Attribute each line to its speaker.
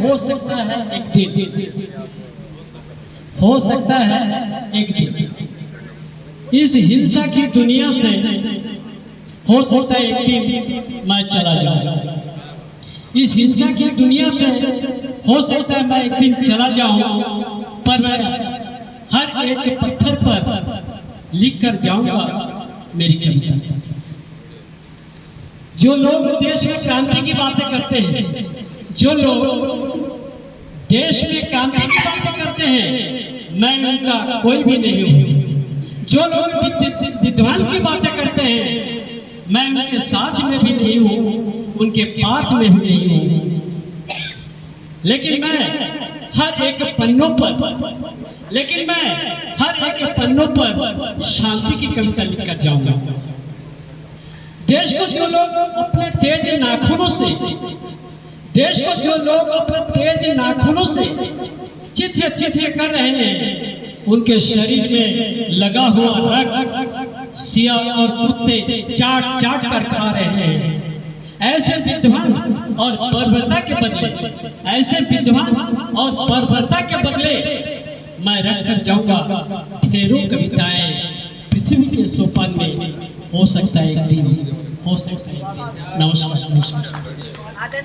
Speaker 1: हो सकता है एक दिन, हो सकता है एक दिन इस हिंसा की दुनिया से हो सकता है एक दिन मैं चला जाऊं। इस हिंसा की दुनिया से हो सकता है मैं एक दिन चला जाऊं, पर मैं हर एक पत्थर पर लिख कर जाऊंगा मेरी कविता। जो लोग देश में क्रांति की बातें करते हैं, जो लोग देश में क्रांति की बातें करते हैं, मैं उनका कोई भी नहीं हूं। जो लोग विध्वंस की बातें करते हैं, मैं उनके साथ में भी नहीं हूं, उनके पात में भी नहीं हूं। लेकिन मैं हर एक पन्नों पर शांति की कविता लिखकर जाऊंगा। देश को जो लोग अपने तेज नाखूनों से, देश को जो लोग अपने तेज नाखूनों से चित्र कर रहे हैं, उनके शरीर में लगा हुआ रक्त सियाह और कुत्ते चाट कर खा रहे हैं। ऐसे विध्वंस और बर्बरता के बदले, ऐसे विध्वंस और बर्बरता के बदले मैं रख कर जाऊंगा ढेरों कविताएं पृथ्वी के सोपान में। हो सकता है एक दिन, हो सकता है एक दिन। नमस्कार।